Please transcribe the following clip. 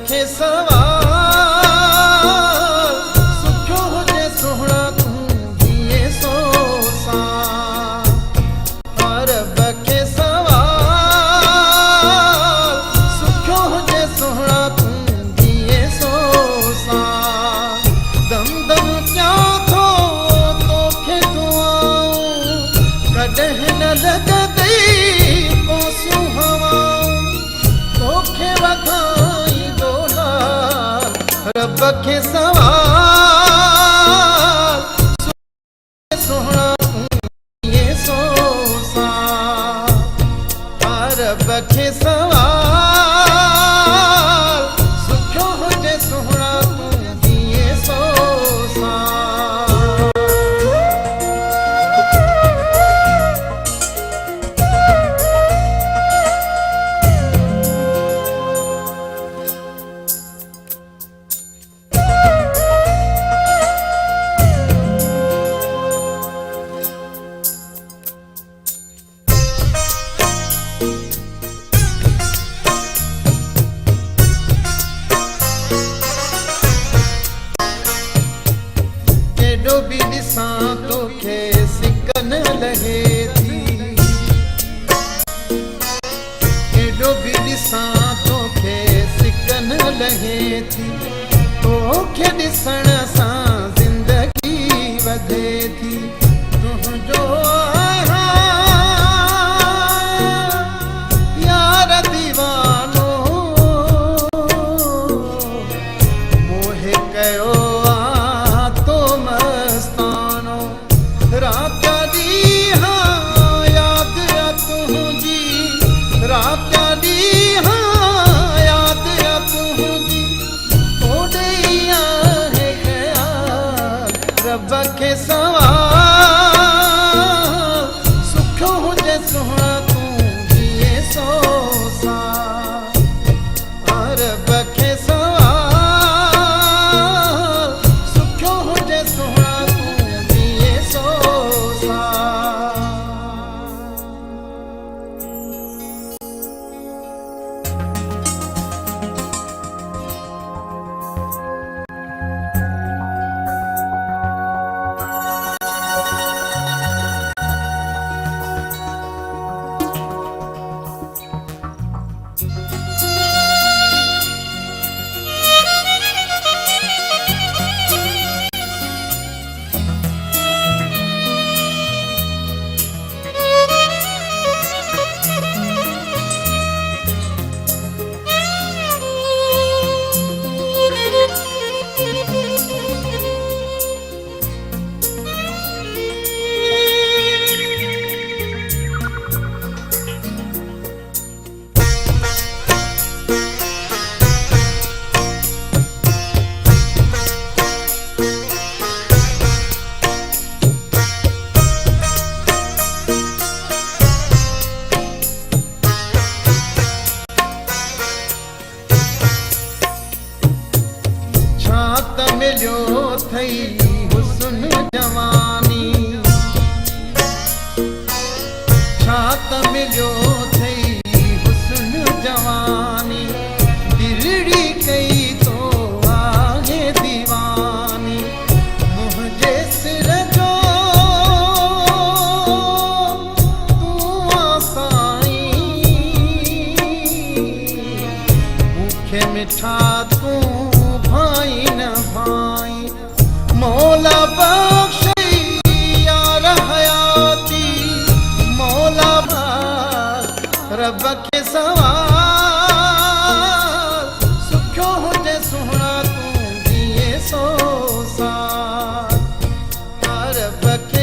खे सवाल सुखो हुजे सोहणा तूं जिए सो साल रब खे सवाल सुखो हुजे सोहणा तूं जिए सो साल दम दम क्या थो तोखे दुआऊं कॾहिं न लॻंदई कोसियूं हवाऊं तोखे वधाई दोला रब खे सवाल सोहणा तूं जिए सो साल रब खे सवाल सुखो हुजे सोहणा तूं जिए सो साल केॾो बि ॾिसां तोखे सिक न लहे थी केॾो बि ॾिसां तोखे सिक न लहे थी तोखे ॾिसण सां ज़िंदगी वधे थी तुंहिंजो आहियां यार दीवानो मोहे कयो रात ॾींहं यादि आ तुंहिंजी रात ॾींहं यादि आ तुंहिंजी तोॾे ई आहे ख़्याल रब खे सवाल सुखो हुजे सोहणा तूं जिए सो साल रब खे सवाल सुखो हुजे सोहणा तूं जिए सो मिलियो थई हुस्न जवानी छा त मिलियो थई हुस्न जवानी दिलड़ी कई तो आहे दीवानी मुंहिंजे सिर जो तूं आ साईं मूंखे मिठा तूं भाई न भाई मौला बख्शई यार हयाती मौला रब खे सवाल सुखो हुजे सोहणा तूं जिए सो साल रब खे